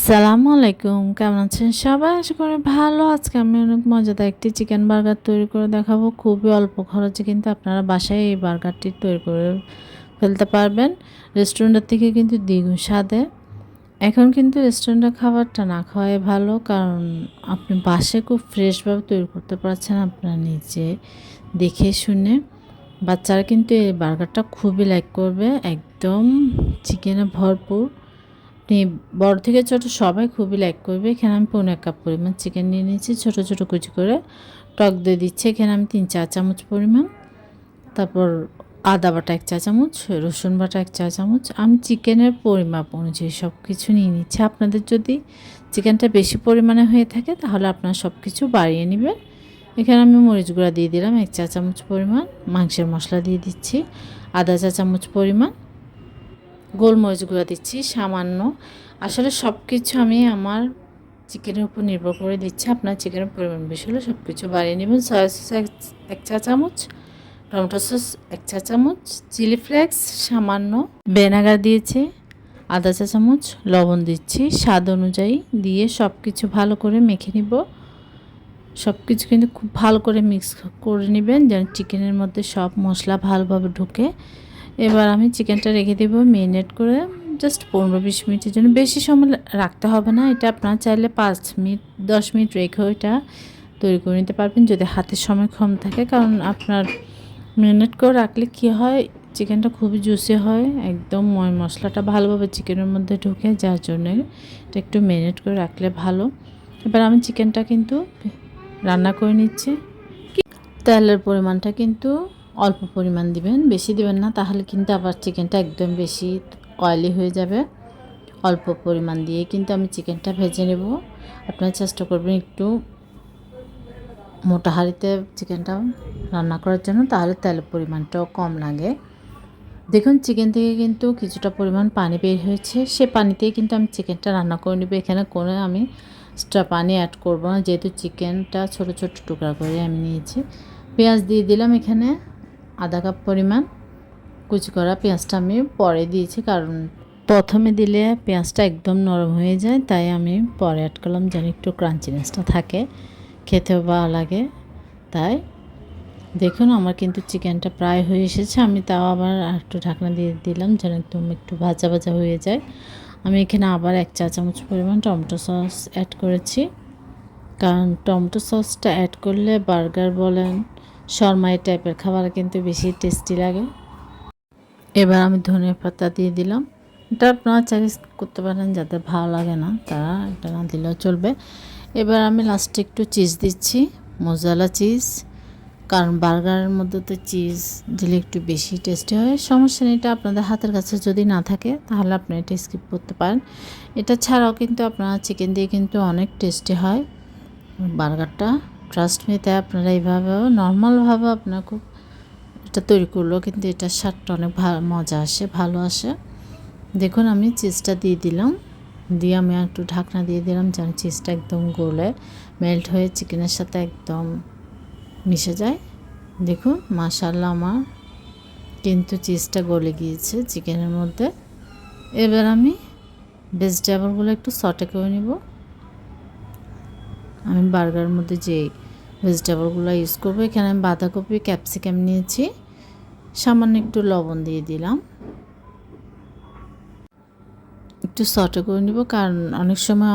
আসসালামু আলাইকুম, কেমন আছেন সবাই? আশা করি ভালো। আজকে আমি অনেক মজাদার একটি চিকেন বার্গার তৈরি করে দেখাবো। খুবই অল্প খরচে কিন্তু আপনারা বাসায় এই বার্গারটি তৈরি করে ফেলতে পারবেন। রেস্টুরেন্টের থেকে কিন্তু দ্বিগুণ স্বাদে। এখন কিন্তু রেস্টুরেন্টের খাবারটা না খাওয়াই ভালো, কারণ আপনি বাসায় খুব ফ্রেশভাবে তৈরি করতে পারছেন আপনার নিজে দেখে শুনে। বাচ্চারা কিন্তু এই বার্গারটা খুবই লাইক করবে, একদম চিকেনে ভরপুর। আপনি বড় থেকে ছোট সবাই খুবই লাইক করবে। এখানে আমি 1.5 কাপ পরিমাণ চিকেন নিয়ে নিয়েছি, ছোট ছোট কুচি করে। টক দই দিচ্ছি এখানে আমি 3-4 চামচ পরিমাণ। তারপর আদা বাটা 1 চা চামচ, রসুন বাটা 1 চা চামচ। আমি চিকেনের পরিমাপ অনুযায়ী সব কিছু নিয়ে নিচ্ছি। আপনাদের যদি চিকেনটা বেশি পরিমাণে হয়ে থাকে তাহলে আপনারা সব কিছু বাড়িয়ে নেবেন। এখানে আমি মরিচ গুঁড়া দিয়ে দিলাম 1 চা চামচ পরিমাণ। মাংসের মশলা দিয়ে দিচ্ছি আধা চা চামচ পরিমাণ। গোলমরিচ গুঁড়া দিচ্ছি সামান্য। আসলে সব কিছু আমি আমার চিকেনের উপর নির্ভর করে দিচ্ছি। আপনার চিকেনের পরিমাণ বেশি হলে সব কিছু বাড়িয়ে নেবেন। সয়া সস 1 চা চামচ, টমেটো সস 1 চা চামচ, চিলি ফ্লেক্স সামান্য, ভিনেগার দিয়েছি আধা চা চামচ, লবণ দিচ্ছি স্বাদ অনুযায়ী। দিয়ে সব কিছু ভালো করে মেখে নিব। সব কিছু কিন্তু খুব ভালো করে মিক্স করে নেবেন যেন চিকেনের মধ্যে সব মশলা ভালোভাবে ঢুকে। এবার আমি চিকেনটা রেখে দেবো মেরিনেট করে জাস্ট 15-20 মিনিটের জন্য। বেশি সময় রাখতে হবে না, এটা আপনারা চাইলে 5 মিনিট 10 মিনিট রেখেও এটা তৈরি করে নিতে পারবেন যদি হাতের সময় কম থাকে। কারণ আপনার মেরিনেট করে রাখলে কী হয়, চিকেনটা খুবই জুসি হয়, একদম মশলাটা ভালোভাবে চিকেনের মধ্যে ঢুকে, যার জন্য এটা একটু মেরিনেট করে রাখলে ভালো। এবার আমি চিকেনটা কিন্তু রান্না করে নিচ্ছি। তেলের পরিমাণটা কিন্তু অল্প পরিমাণ দিবেন, বেশি দিবেন না, তাহলে কিন্তু আবার চিকেনটা একদম বেশি অয়েলি হয়ে যাবে। অল্প পরিমাণ দিয়ে কিন্তু আমি চিকেনটা ভেজে নেব। আপনারা চেষ্টা করবেন একটু মোটা হাঁড়িতে চিকেনটা রান্না করার জন্য, তাহলে তেলের পরিমাণটাও কম লাগে। দেখুন চিকেন থেকে কিন্তু কিছুটা পরিমাণ পানি বের হয়েছে, সে পানিতেই কিন্তু আমি চিকেনটা রান্না করে নেব। এখানে কোনো আমি এক্সট্রা পানি অ্যাড করব না, যেহেতু চিকেনটা ছোট ছোট টুকরা করে আমি নিয়েছি। পেঁয়াজ দিয়ে দিলাম এখানে আধা কাপ পরিমাণ। কুচি করা পেঁয়াজটা আমি পরে দিয়েছি, কারণ প্রথমে দিলে পেঁয়াজটা একদম নরম হয়ে যায়, তাই আমি পরে অ্যাড করলাম যেন একটু ক্রাঞ্চিনেসটা থাকে, খেতেও ভালো লাগে। তাই দেখুন আমার কিন্তু চিকেনটা প্রায় হয়ে এসেছে। আমি তাও আবার একটু ঢাকনা দিয়ে দিলাম যেন একটু ভাজা ভাজা হয়ে যায়। আমি এখানে আবার 1 চা চামচ পরিমাণ টমেটো সস অ্যাড করেছি, কারণ টমেটো সসটা অ্যাড করলে বার্গার বলেন শরমাই টাইপের খাবার কিন্তু বেশি টেস্টি লাগে। এবার আমি ধনিয়া পাতা দিয়ে দিলাম। এটা আপনারা চাইলে করতে পারেন, যাদের ভালো লাগে না তারা এটা না দিলেও চলবে। এবার আমি লাস্টে একটু চিজ দিচ্ছি, মোজারেলা চিজ, কারণ বার্গারের মধ্যে তো চিজ দিলে একটু বেশি টেস্টি হয়। সমস্যা নেই, এটা আপনাদের হাতের কাছে যদি না থাকে তাহলে আপনি এটা স্কিপ করতে পারেন। এটা ছাড়াও কিন্তু আপনারা চিকেন দিয়ে কিন্তু অনেক টেস্টি হয় বার্গারটা, ট্রাস্ট মি। তাই আপনারা এইভাবেও নর্মালভাবে আপনারা খুব এটা তৈরি করলেও কিন্তু এটার স্বাদটা অনেক মজা আসে, ভালো আসে। দেখুন আমি চিজটা দিয়ে দিলাম, দিয়ে আমি একটু ঢাকনা দিয়ে দিলাম যেন চিজটা একদম গলে মেল্ট হয়ে চিকেনের সাথে একদম মিশে যায়। দেখুন মাশাআল্লাহ আমার কিন্তু চিজটা গলে গিয়েছে চিকেনের মধ্যে। এবার আমি ভেজিটেবলগুলো একটু সটে করে নিব। আমি বার্গারের মধ্যে যে ভেজিটেবলগুলো ইউজ করবো, এখানে আমি বাঁধাকপি ক্যাপসিকাম নিয়েছি, সামান্য একটু লবণ দিয়ে দিলাম, একটু সটে করে নিব। কারণ অনেক সময়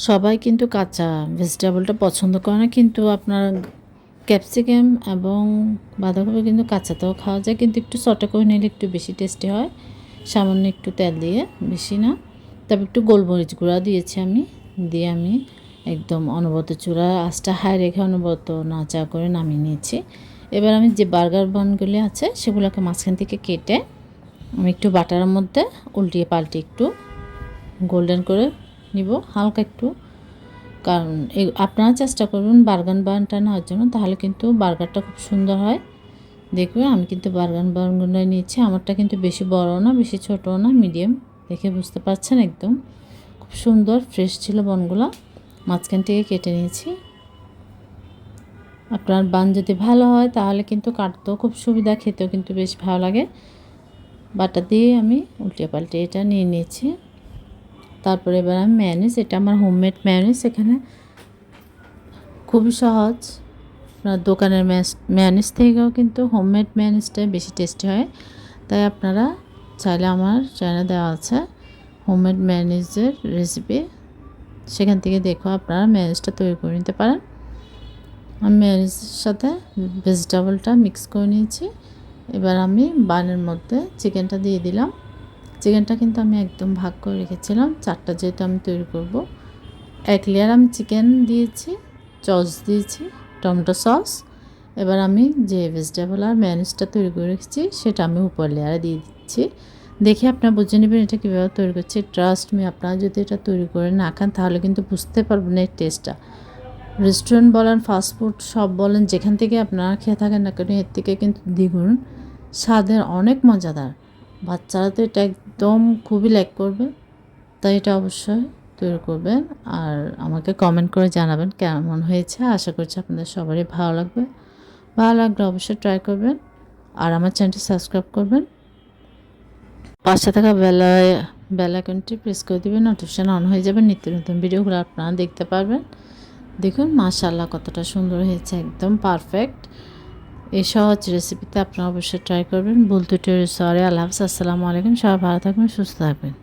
সবাই কিন্তু কাঁচা ভেজিটেবলটা পছন্দ করে না, কিন্তু আপনার ক্যাপসিকাম এবং বাঁধাকপি কিন্তু কাঁচাতেও খাওয়া যায়, কিন্তু একটু সটে করে নিলে একটু বেশি টেস্টি হয়। সামান্য একটু তেল দিয়ে, বেশি না। তারপর একটু গোলমরিচ গুঁড়া দিয়েছি আমি, দিয়ে আমি একদম অনবরত চুলা আঁচটা হাই রেখে অনবরত নাড়া করে নামিয়ে নিয়েছি। এবার আমি যে বার্গার বানগুলি আছে সেগুলোকে মাঝখান থেকে কেটে আমি একটু বাটারের মধ্যে উল্টিয়ে পাল্টে একটু গোল্ডেন করে নিব হালকা একটু। কারণ আপনারা চেষ্টা করবেন বার্গার বানটা নেওয়ার জন্য, তাহলে কিন্তু বার্গারটা খুব সুন্দর হয়। দেখবে আমি কিন্তু বার্গার বানগুলো নিয়েছি, আমারটা কিন্তু বেশি বড় না বেশি ছোটও না, মিডিয়াম। দেখে বুঝতে পারছেন একদম খুব সুন্দর ফ্রেশ ছিল বনগুলো, মাঝখান থেকে কেটে নিয়েছি। আপনার বান যদি ভালো হয় তাহলে কিন্তু কাটতেও খুব সুবিধা, খেতেও কিন্তু বেশ ভালো লাগে। বাটা দিয়ে আমি উল্টে পাল্টে এটা নিয়ে নিয়েছি। তারপরে এবার আমি মেয়োনিজ, এটা আমার হোমমেড মেয়োনিজ। এখানে খুবই সহজ, আপনার দোকানের মেয়োনিজ থেকেও কিন্তু হোমমেড মেয়োনিজটাই বেশি টেস্টি হয়। তাই আপনারা চাইলে আমার চ্যানেলে দেওয়া আছে হোমমেড মেয়োনিজের রেসিপি, সেখান থেকে দেখো আপনারা মেয়োনিজটা তৈরি করে নিতে পারেন। আমি মেয়োনিজের সাথে ভেজিটেবলটা মিক্স করে নিয়েছি। এবার আমি বানের মধ্যে চিকেনটা দিয়ে দিলাম। চিকেনটা কিন্তু আমি একদম ভাগ করে রেখেছিলাম, 4টা যেহেতু আমি তৈরি করব। 1 লেয়ার আমি চিকেন দিয়েছি, সস দিয়েছি, টমেটো সস। এবার আমি যে ভেজিটেবল আর মেয়োনিজটা তৈরি করে রেখেছি সেটা আমি উপর লেয়ারে দিয়ে দিচ্ছি। দেখে আপনারা বুঝে নেবেন এটা কীভাবে তৈরি করছি। ট্রাস্ট মি, আপনারা যদি এটা তৈরি করে না খান তাহলে কিন্তু বুঝতে পারবেন এর টেস্টটা। রেস্টুরেন্ট বলেন, ফাস্টফুড সব বলেন, যেখান থেকে আপনারা খেয়ে থাকেন না কেন, এর থেকে কিন্তু দ্বিগুণ স্বাদের, অনেক মজাদার। বাচ্চারা তো এটা একদম খুবই লাইক করবে, তাই এটা অবশ্যই তৈরি করবেন। আর আমাকে কমেন্ট করে জানাবেন কেমন হয়েছে। আশা করছি আপনাদের সবারই ভালো লাগবে। ভালো লাগলে অবশ্যই ট্রাই করবেন, আর আমার চ্যানেলটি সাবস্ক্রাইব করবেন। পাশে থাকা বেল আইকনটি প্রেস করে দেবেন, নোটিফিকেশান অন হয়ে যাবে, নিত্য নতুন ভিডিওগুলো আপনারা দেখতে পারবেন। দেখুন মাশাআল্লাহ কতটা সুন্দর হয়েছে, একদম পারফেক্ট। এই সহজ রেসিপিতে আপনারা অবশ্যই ট্রাই করবেন। ভুল ত্রুটি সরি। আল্লাহ হাফেজ, আসসালামু আলাইকুম। সবাই ভালো থাকবেন, সুস্থ থাকবেন।